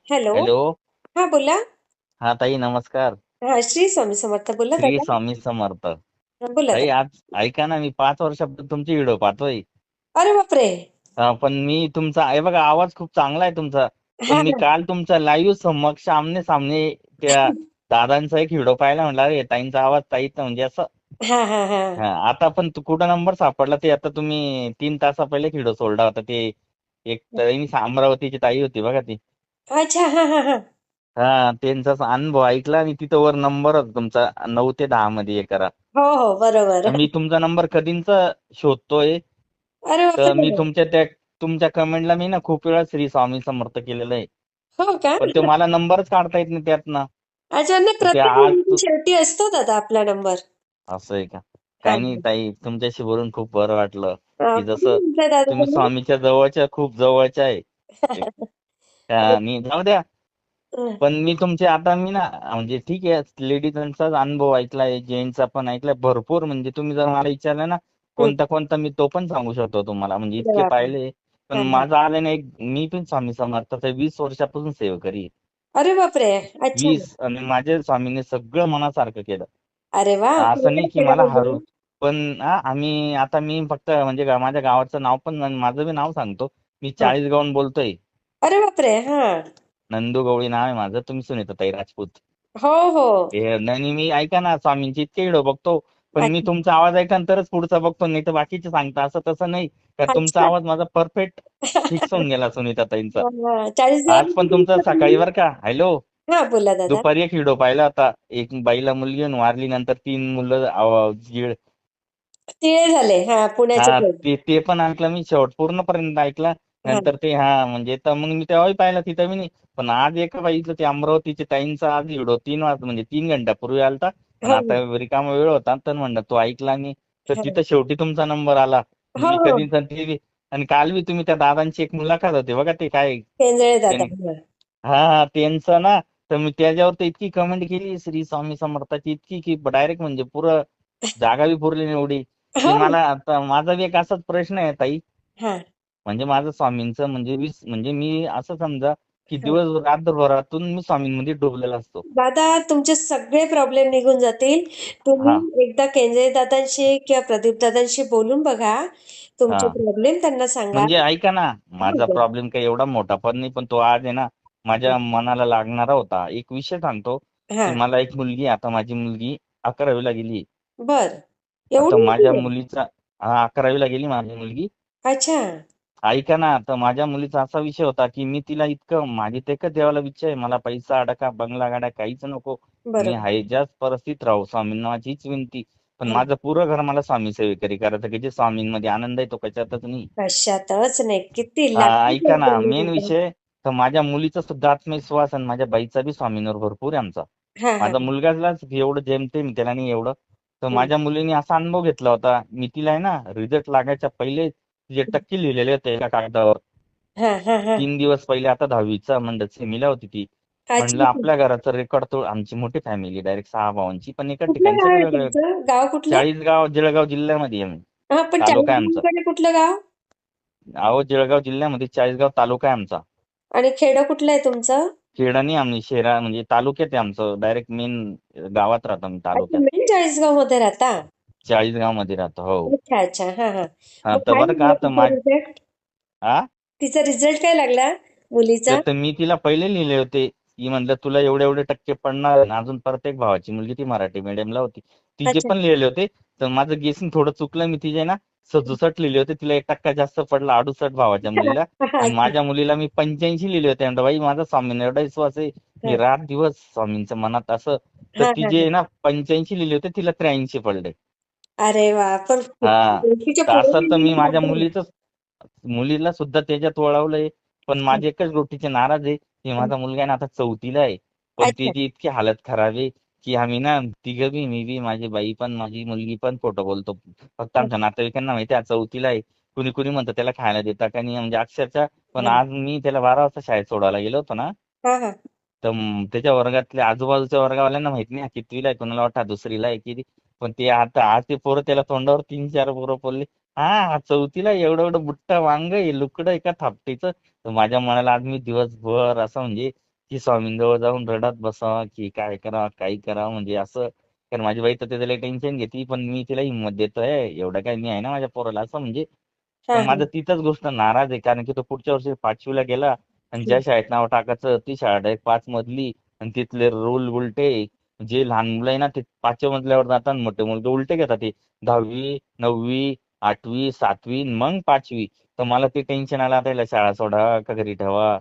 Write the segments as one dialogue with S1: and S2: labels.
S1: Hello.
S2: Hello.
S1: हा बोला.
S2: हा ताई, नमस्कार.
S1: हा, श्री स्वामी समर्थ. बोला
S2: श्री
S1: दादा.
S2: स्वामी समर्थ.
S1: हा, बोला
S2: ताई,
S1: दादा.
S2: आज ऐका ना, मी 5 वर्षापासून तुमची व्हिडिओ पाहतोय.
S1: अरे बापरे.
S2: पण मी तुमचा हे बघा, आवाज खूप चांगला आहे तुमचा. पण
S1: हा
S2: मी
S1: ना.
S2: काल तुमचा लाईव्ह समक्ष आमने सामने त्या दादांचा एक व्हिडिओ पाहिला, म्हटलं अरे ताईंचा आवाज ताईचा म्हणजे असं.
S1: हा हा हा.
S2: आता पण कुठं नंबर सापडला ते, आता तुम्ही 3 तासा पहिले व्हिडिओ सोडला होता ते. एक ताई अमरावतीची ताई होती बघा ती.
S1: अच्छा. हा हा हा.
S2: त्यांचाच अनुभव ऐकला आणि तिथं वर नंबर होता तुमचा, 9 ते 10 मध्ये हे करा.
S1: हो हो, बरोबर.
S2: तर मी तुमचा नंबर कधींचा शोधतोय.
S1: अरे
S2: तर मी
S1: बापरे.
S2: तुमच्या कमेंटला मी ना खूप वेळा श्री स्वामी समर्थ केलेलं आहे.
S1: हो का.
S2: पण तो मला नंबरच काढता येत नाही त्यातनं.
S1: अच्छा, नाही,
S2: तर ते
S1: प्रत्येक
S2: आज
S1: मुलीच्या शेवटी असतो दादा आपला नंबर.
S2: असं आहे का?
S1: हा.
S2: काही नाही ताई, तुमच्याशी बोलून खूप बरं वाटलं. की
S1: कुठून
S2: जसं
S1: म्हटलंय दादा
S2: तुम्ही
S1: तुम्ही?
S2: स्वामीच्या जवळच्या, खूप जवळच्या आहे. आणि जाऊ द्या. पण मी तुमचे आता मी ना म्हणजे ठीक आहे, लेडीजांचाच अनुभव ऐकलाय, जेंट्सचा पण ऐकलाय भरपूर. म्हणजे तुम्ही जर मला विचारलं ना
S1: हं,
S2: कोणता कोणता, मी तो पण सांगू शकतो तुम्हाला, म्हणजे
S1: अरे
S2: इतके
S1: बापरे.
S2: पाहिले. पण
S1: हा हा.
S2: माझा आलं नाही, मी पण स्वामी समर्थाचा 20 वर्षापासून सेवेकरी आहे.
S1: अरे बापरे. अच्छा.
S2: 20, आणि माझ्या स्वामीने सगळं मनासारखं केलं.
S1: अरे वा,
S2: असं
S1: काय
S2: नाही
S1: काय
S2: की
S1: केलं
S2: मला
S1: वगैरे?
S2: हरवून. पण मी फक्त म्हणजे माझ्या गावाचं नाव पण आणि माझं बी नाव सांगतो. मी
S1: हा.
S2: चाळीसगावहून बोलतोय.
S1: अरे बापरे. हा.
S2: नंदू गवळी नाव आहे माझं. तुम्ही सुनीताताई राजपूत.
S1: हो हो.
S2: आणि मी ऐका ना, स्वामींचे इतके व्हिडिओ बघतो. पण मी
S1: अच्छा.
S2: तुमचा आवाज ऐका ना तरच पुढचा बघतो, नाही तर बाकीचे सांगता असं तसं नाही. का तुमचा
S1: अच्छा.
S2: आवाज माझा परफेक्ट फिक्स होऊन गेला सुनीताताईंचा.
S1: हा, 40
S2: आज पण तुमचा सकाळी बरं का, हॅलो,
S1: हा, बोला दादा.
S2: दुपारी एक व्हिडिओ पाहिला होता. एक बाईला मुलगी होऊन वारली, नंतर 3 मुलं
S1: तिळे झाले, हा, पुण्याचे
S2: हा,
S1: ते.
S2: ते ते पण ऐकलं मी, शेवट पूर्णपर्यंत ऐकला.
S1: हा
S2: नंतर ते म्हणजे तर मग मी तेव्हाही पाहिलं, तिथं मी नाही. पण आज एका बाईचं ते अमरावतीचे ताईंचा आज व्हिडिओ 3 वाजता म्हणजे 3 घंट्यापूर्वी आलता. पण
S1: हो
S2: आता रिकामा वेळ होता तर म्हणलं तो ऐकला मी. तर
S1: हो
S2: तिथं शेवटी तुमचा नंबर आला.
S1: हो
S2: मी
S1: हो.
S2: कधी आणि काल बी तुम्ही त्या दादांची एक मुलाखत होती बघा, ते काय
S1: केंजळे दादा.
S2: त्यांनी, हा त्यांचं ना. तर मी त्याच्यावर तर इतकी कमेंट केली श्री स्वामी समर्थाची, इतकी की डायरेक्ट म्हणजे पुरं जागा बी पुरली नाही एवढी. की
S1: हो.
S2: मला आता माझा बी एक असाच प्रश्न आहे ताई.
S1: हा
S2: म्हणजे माझं स्वामींचं म्हणजे म्हणजे मी असं समजा की
S1: हा.
S2: दिवस रात्रभरातून मी स्वामींमध्ये डुबलेला असतो.
S1: दादा, तुमचे सगळे प्रॉब्लेम निघून जातील.
S2: हा
S1: तुम्ही एकदा केंजळे दादांशी किंवा प्रदीप दादांशी बोलून बघा.
S2: हा
S1: तुमचे प्रॉब्लेम त्यांना सांगा.
S2: म्हणजे ऐका ना,
S1: हो
S2: माझा
S1: हो.
S2: प्रॉब्लेम काही एवढा मोठा पण नाही, पण तो आज आहे ना माझ्या मनाला लागणारा होता. एक विषय सांगतो.
S1: हा.
S2: की मला एक मुलगी, आता माझी मुलगी 11वीला गेली.
S1: बर.
S2: आता
S1: एवढी
S2: माझ्या
S1: मोठी आहे?
S2: मुलीचा, हा, 11वीला गेली माझी मुलगी.
S1: अच्छा.
S2: ऐका ना, तर माझ्या मुलीचा असा विषय होता की मी तिला इतकं, माझी तर एकच देवाला इच्छा आहे, मला पैसा अडका बंगला गाड्या काहीच नको. मी
S1: बरोबर.
S2: आहे ज्याच परिस्थितीत राहू, स्वामींना माझी हीच विनंती. पण
S1: हा.
S2: माझं पुरं घर मला स्वामी सेवेकरी करायचं, की जे स्वामींमध्ये आनंद आहे तो कशातच नाही.
S1: कशातच नाही, किती लाखो
S2: ऐका ना,
S1: प्रॉब्लेम
S2: मेन
S1: होतात.
S2: विषय, तर माझ्या मुलीचा सुद्धा आत्मविश्वास आणि माझ्या बाईचा बी स्वामींवर भरपूर आहे आमचा.
S1: हा हा.
S2: माझा मुलगालाच एवढं जेमतेम, त्याला नाही एवढं. तर
S1: हम्म.
S2: माझ्या मुलीने असा अनुभव घेतला होता. मी तिला आहे ना, रिझल्ट लागायच्या पहिले तिचे टक्के लिहिलेले होते एका कागदावर.
S1: हा हा हा.
S2: 3 दिवस पहिले, आता 10वीचा म्हणलं सेमीला होती ती. म्हणलं
S1: अच्छा.
S2: आपल्या घराचं रेकॉर्ड तो, आमची मोठी फॅमिली डायरेक्ट 6 भावांची, पण एका
S1: कुठलं
S2: ठिकाणी
S1: गाव
S2: सगळे
S1: आहे
S2: वेगळे.
S1: तुमचं? गाव कुठलं?
S2: चाळीसगाव, जळगाव जिल्ह्यामध्ये आहे.
S1: हा, पण
S2: तालुका आहे आमचा.
S1: चाळीसगावकडे कुठलं गाव?
S2: अहो, जळगाव जिल्ह्यामध्ये चाळीसगाव तालुका आहे आमचा.
S1: आणि खेडं कुठलं आहे तुमचं?
S2: खेडा नाही, आम्ही शहरा म्हणजे तालुक्यात आहे आमचं, डायरेक्ट मेन गावात राहतो आम्ही
S1: अच्छा,
S2: तालुक्यात.
S1: मेन चाळीसगाव मध्ये राहता?
S2: चाळीसगाव मध्ये राहतो, हो.
S1: अच्छा अच्छा. हा हा.
S2: हा,
S1: मग
S2: तर
S1: काय
S2: बरं का,
S1: लागला
S2: तर
S1: तिचा रिझल्ट?
S2: हा
S1: तिचा रिझल्ट काय लागला मुलीचा?
S2: तर मी तिला पहिले लिहिले होते. की म्हणलं तुला एवढे एवढे टक्के पडणार आहे. अजून परत एक भावाची मुलगी, ती मराठी मीडियमला होती. तिचे
S1: अच्छा.
S2: पण लिहिले होते. तर माझं गेसिंग थोडं चुकलं. मी तिचे ना 67 लिहिले होते. तिला 1 टक्का जास्त पडला, 68 भावाच्या मुलीला. आणि
S1: अच्छा.
S2: माझ्या मुलीला मी 85 लिहिले होते. म्हणलं बाई, माझा स्वामींना एवढा विश्वास आहे.
S1: हा
S2: मी रात दिवस स्वामींच्या मनात असं. तर
S1: हा हा.
S2: तिचे ना 85 लिहिले होते, तिला 83 पडले.
S1: अरे वा, पण
S2: हा,
S1: 80च्या
S2: तर
S1: पुढे
S2: असं तर मी माझ्या
S1: गेली.
S2: मुलीला सुद्धा त्याच्यात वळवलंय. पण माझी एकच गोष्टीची नाराज आहे, की माझा मुलगा आहे ना आता 4थीला आहे. पण
S1: अच्छा.
S2: त्याची इतकी हालत खराब आहे. की आम्ही ना तिघं बी, मी बी, माझी बाई पण, माझी मुलगी पण खोटं बोलतो. फक्त आमच्या नातेवाईकांना माहिती आहे 4थीला आहे. कुणी कुणी म्हणतं त्याला खायला देता का नाही, म्हणजे अक्षरशः. पण आज मी त्याला 12 वाजता शाळेत सोडायला गेलो होतो ना.
S1: हा हा.
S2: तर त्याच्या वर्गातल्या आजूबाजूच्या वर्गावाल्यांना माहित नाही हा कितवीला आहे, कोणाला वाटतं हा 2रीला आहे की. पण ते आता आज ते पोरं त्याला तोंडावर 3-4 पोरं बोलले. हा 4थीला एवढं एवढं बुट्ट वांग आहे, लुकडं एका थापटीचं. तर माझ्या मनाला आज मी दिवसभर असं म्हणजे की स्वामींजवळ जाऊन रडत बसावा की काय करावं काही करावं म्हणजे असं. कारण माझी बाई तर त्याला टेन्शन घेते पण मी तिला हिंमत देतोय एवढं काय मी आहे ना माझ्या पोराला असं म्हणजे.
S1: हा
S2: पण
S1: हा.
S2: माझं तिथंच गोष्ट नाराज आहे कारण की तो पुढच्या वर्षी 5वीला गेला आणि ज्या शाळेत नाव टाकायचं ती शाळा डायरेक्ट 5 मजली आणि तिथले रूल उलटे. जे लहान मुलं आहे ना ते 5व्या मजल्यावर जातात मोठे मुलगे उलटे घेतात ते 10वी 9वी 8वी 7वी मग 5वी. तर मला ते टेन्शन आलं आता याला शाळा सोडा का घरी ठेवा.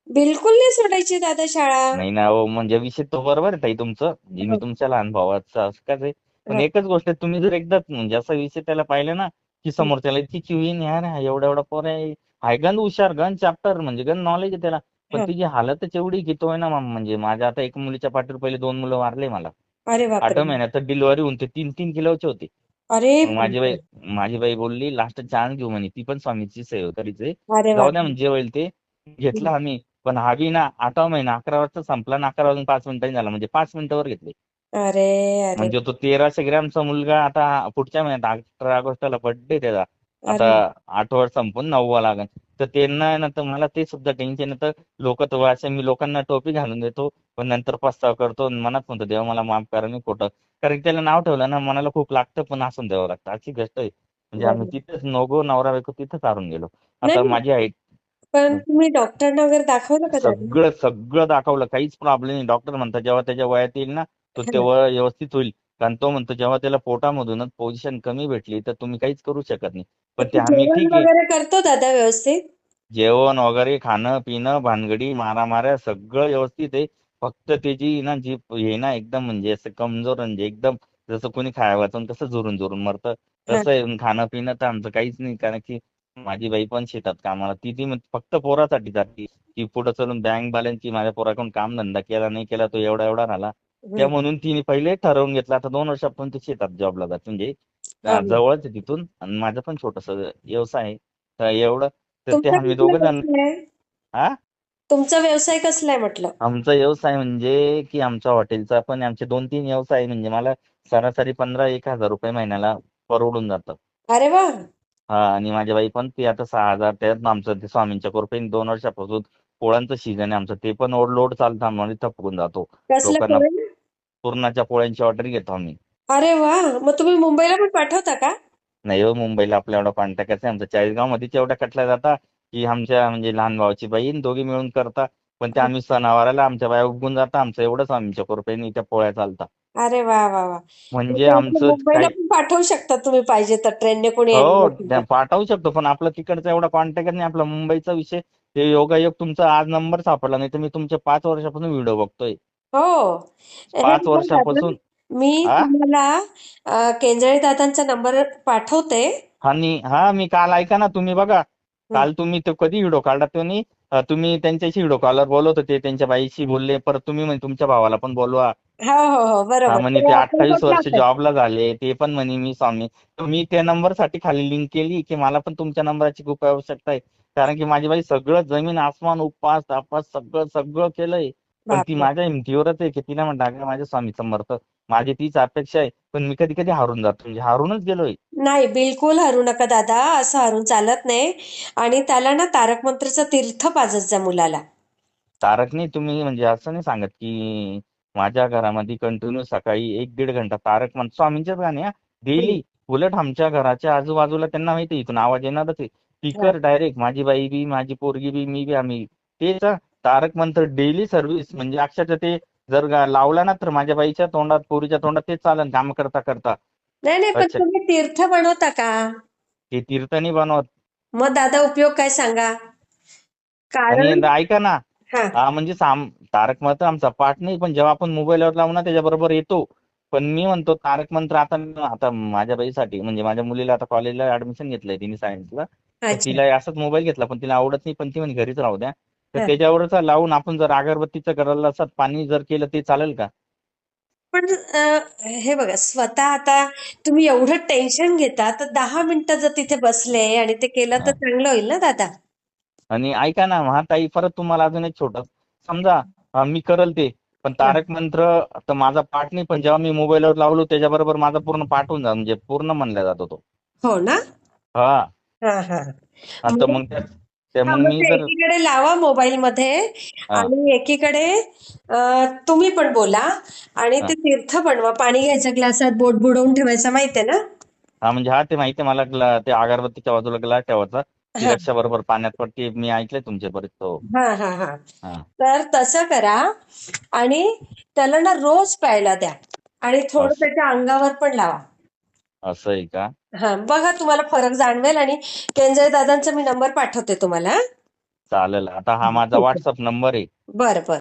S1: बिलकुल नाही सोडायची दादा शाळा.
S2: नाही ना हो म्हणजे विषय तो बरोबर आहे ताई तुमचं म्हणजे मी
S1: हं,
S2: तुमच्या लहान भावाचा असं काय आहे. पण
S1: हं,
S2: एकच गोष्ट आहे तुम्ही जर एकदा म्हणजे असा विषय त्याला पाहिलं ना की
S1: हं,
S2: समोरच्याला इतकी चिवीन यार एवढा एवढा पोर आहे गन हुशार गन चॅप्टर म्हणजे गन नॉलेज आहे त्याला. पण
S1: हं.
S2: तिची हालतच एवढी की तो आहे ना म्हणजे माझ्या आता एक मुलीच्या पाठीवर पहिले 2 मुलं वारले मला.
S1: अरे बापरे.
S2: 8व्या महिन्यात तर डिलिव्हरी होऊन ते 3-3 किलोचे होते.
S1: अरे
S2: मग
S1: बापरे.
S2: माझी बाई बोलली लास्ट चान्स घेऊ म्हणे ती पण स्वामीची सेवेकरीच आहे.
S1: अरे
S2: जाऊ द्या
S1: बापरे.
S2: म्हणजे जे होईल ते. घेतलं
S1: हं.
S2: आम्ही. पण हा बी ना 8वा महिना 11 वाजता संपला आणि 11 वाजून 5 मिनिटांनी झाला म्हणजे 5 मिनिटावर घेतले.
S1: अरे अरे
S2: म्हणजे तो 1300 ग्रॅमचा मुलगा आता पुढच्या महिन्यात 18 ऑगस्टला बर्थडे त्याचा. आता
S1: अरे
S2: 8वा संपून 9वा लागेल. तर त्यांना आहे ना तर मला ते सुद्धा टेन्शन येतं. लोक तर असे मी लोकांना टोपी घालून देतो पण नंतर पस्तावा करतो आणि मनात म्हणतो देवा मला माफ करा मी खोटं. कारण त्याला नाव ठेवलं ना मनाला खूप लागतं पण हसून द्यावं लागतं अशी गोष्ट आहे. म्हणजे आम्ही
S1: बरं.
S2: तिथेच नवरा बायको तिथंच हारून गेलो. आता
S1: नाही
S2: माझी हाईट
S1: पण तुम्ही डॉक्टरना वगैरे दाखवलं का दादा?
S2: सगळं सगळं दाखवलं काहीच प्रॉब्लेम नाही. डॉक्टर म्हणतात जेव्हा त्याच्या वयात येईल ना तो
S1: हं.
S2: तेव्हा व्यवस्थित होईल. कारण तो म्हणतो जेव्हा त्याला पोटामधूनच पोझिशन कमी भेटली तर तुम्ही काहीच करू शकत नाही.
S1: तर
S2: पण ते
S1: तू
S2: आम्ही
S1: जेवण
S2: ठीक आहे.
S1: वगैरे करतो दादा व्यवस्थित?
S2: जेवण वगैरे खाणं पिणं भानगडी मारामाऱ्या सगळं व्यवस्थित आहे. फक्त त्याची ना जी हे ना एकदम म्हणजे असं कमजोर म्हणजे एकदम जसं कोणी खाया वाचून कसं झुरून झुरून मरतं
S1: हां,
S2: तसं आहे. खाणं पिणं तर आमचं काहीच नाही कारण की माझी बाई पण शेतात कामाला ती फक्त पोरासाठी जाते. की पुढे चलून बँक बॅलन्सची माझ्या पोराकडून कामधंदा केला नाही केला तो एवढा एवढा राहिला. त्या
S1: हं.
S2: म्हणून तिने पहिले ठरवून घेतलं आता 2 वर्षापासून ती शेतात जॉबला जाते म्हणजे
S1: हां.
S2: जवळच आहे तिथून आणि माझा पण छोटासा व्यवसाय आहे. तर एवढं तर ते
S1: तुमचा
S2: आम्ही
S1: कसला
S2: 2 जण.
S1: कसला आहे?
S2: हा
S1: तुमचा व्यवसाय कसला आहे म्हटलं?
S2: आमचा व्यवसाय म्हणजे की आमच्या हॉटेलचा पण आमचे 2-3 व्यवसाय आहे म्हणजे मला सरासरी 15-1 हजार रुपये महिन्याला परवडून जातं.
S1: अरे वाह!
S2: हा आणि माझी बाई पण ती आता 6 हजार त्यात आमचं ते स्वामींच्या कृपेने 2 वर्षापासून पोळ्यांचं सीझन आहे आमचं ते पण लोड चालतं आम्हाला थपकून जातो.
S1: कसलं
S2: लोकांना
S1: पोळी?
S2: पुरणाच्या पोळ्यांची ऑर्डर घेतो आम्ही.
S1: अरे वाह! मग तुम्ही मुंबईला पण पाठवता का?
S2: नाही हो मुंबईला आपल्या एवढा कॉन्टॅक्ट आहे आमचा 40गावमध्येच एवढ्या कटल्या जातात की आमच्या म्हणजे लहान भावाची बहीण दोघी मिळून करतात. पण ते आम्ही सणावाराला आमच्या बाया उगून जातात आमचं एवढंच आमच्या कृपेने त्या पोळ्या चालतात.
S1: अरे वाह, वाह, वाह!
S2: म्हणजे
S1: म्हणजे इथे
S2: आमचं
S1: मुंबईला
S2: काही
S1: पण पाठवू शकता तुम्ही पाहिजे तर ट्रेनने कोणी येणार
S2: हो
S1: असेल तर.
S2: पाठवू शकतो पण आपला तिकडचा एवढा कॉन्टॅक्ट नाही आपला मुंबईचा विषय. ते योगायोग तुमचा आज नंबर सापडला नाही तर मी तुमचे 5 वर्षापासून व्हिडिओ बघतोय.
S1: हो. हे
S2: पाच
S1: बघा दादा,
S2: वर्षापासून
S1: मी
S2: हा
S1: तुम्हाला केंजळे दादांचा नंबर पाठवते.
S2: आणि हा मी काल ऐका ना तुम्ही बघा.
S1: हं.
S2: काल तुम्ही तो कधी व्हिडिओ काढला तुम्ही तुम्ही त्यांच्याशी व्हिडिओ कॉलवर बोलत होते त्यांच्या बाईशी बोलले परत तुम्ही म्हणे तुमच्या भावाला पण बोलवा.
S1: हो, हो, हो.
S2: हा
S1: बरोबर.
S2: म्हणे
S1: ते
S2: ते 28
S1: अक्कलकोटला
S2: वर्ष
S1: असतात.
S2: जॉबला झाले ते पण म्हणे मी स्वामी. तर मी त्या नंबरसाठी खाली लिंक केली की मला पण तुमच्या नंबरची खूप आवश्यकता आहे. कारण की माझी बाई सगळं जमीन आसमान उपवास तापास सगळं सगळं केलंय. पण ती
S1: बापरे!
S2: माझ्या हिमतीवरच आहे की तिला म्हणलं अगं माझ्या स्वामी समर्थ माझी तीच अपेक्षा आहे. पण मी कधी कधी हारून जातो म्हणजे हारूनच गेलोय.
S1: नाही, बिलकुल हरू नका दादा. असं हरून चालत नाही. आणि त्याला ना तारक मंत्रचं तीर्थ पाजत जा मुलाला.
S2: तारक नाही तुम्ही म्हणजे असं नाही सांगत की माझ्या घरामध्ये कंटिन्यू सकाळी 1-1.5 घंटा तारक म्हणतो स्वामींचेच गाणे हा
S1: हं.
S2: डेली. उलट आमच्या घराच्या आजूबाजूला त्यांना माहिती आहे इथून आवाज येणारच आहे.
S1: हां.
S2: स्पीकर डायरेक्ट माझी बाई बी माझी पोरगी बी मी बी आम्ही तेच तारक मंत्र डेली सर्व्हिस म्हणजे अक्षरशः ते जर लावला ना तर माझ्या बाईच्या तोंडात पोरीच्या तोंडात तेच चालन काम करता करता.
S1: नाही, नाही. पण
S2: अच्छा
S1: तुम्ही तीर्थ बनवता का?
S2: ते तीर्थ नाही बनवत.
S1: मग दादा उपयोग काय सांगा?
S2: आणि
S1: कारण
S2: ऐका ना
S1: हां.
S2: म्हणजे तारक मंत्र आमचा पाठ नाही पण जेव्हा आपण मोबाईलवर लावू ना त्याच्याबरोबर येतो. पण मी म्हणतो तारक मंत्र आता आता माझ्या बाईसाठी म्हणजे माझ्या मुलीला आता कॉलेजला ऍडमिशन घेतलंय तिने सायन्सला. तर
S1: अच्छा.
S2: तिला असाच मोबाईल घेतला पण तिला आवडत नाही पण ती म्हणे घरीच राहू द्या. तर
S1: हां.
S2: त्याच्यावरच लावून आपण जर अगरबत्तीचं करायला असत पाणी जर केलं ते चालेल का?
S1: पण हे बघा स्वतः आता तुम्ही एवढं टेन्शन घेता तर 10 मिनिटं जर तिथे बसले आणि ते केलं तर
S2: हा.
S1: चांगलं होईल ना दादा?
S2: आणि ऐका ना हा ताई परत तुम्हाला अजून एक छोटं समजा मी करल ते पण
S1: हां.
S2: तारक मंत्र तर माझा पाठ नाही पण जेव्हा मी मोबाईलवर लावलो त्याच्याबरोबर माझा पूर्ण पाठ होऊन जा म्हणजे पूर्ण म्हणला जातो तो.
S1: हो ना?
S2: हा
S1: हां, हां.
S2: आता
S1: मग
S2: मग ते
S1: हा
S2: मग
S1: मग
S2: मी
S1: ते
S2: जर
S1: एकीकडे लावा मोबाईल मध्ये
S2: हा
S1: आणि एकीकडे तुम्ही पण बोला आणि
S2: हा
S1: ते तीर्थ बनवा. पाणी घ्यायचं ग्लासात, बोट बुडवून ठेवायचं, माहितीये ना?
S2: हा म्हणजे हा ते माहिती आहे मला ते अगरबत्तीच्या बाजूला ग्लास ठेवायचा ती
S1: हा
S2: रक्षा बरोबर पाण्यात पडते मी ऐकलंय तुमच्या बरेच हो
S1: हा हा हा
S2: हा
S1: तर तसं करा आणि त्याला ना रोज प्यायला द्या आणि थोडं
S2: असं
S1: त्याच्या अंगावर पण लावा.
S2: असं आहे का
S1: हा बघा, तुम्हाला फरक जाणवेल. आणि केंजळे दादांचा मी नंबर पाठवते तुम्हाला.
S2: चालेल आता हा माझा
S1: ठीक आहे.
S2: व्हॉट्सअप नंबर आहे
S1: बरं बरं.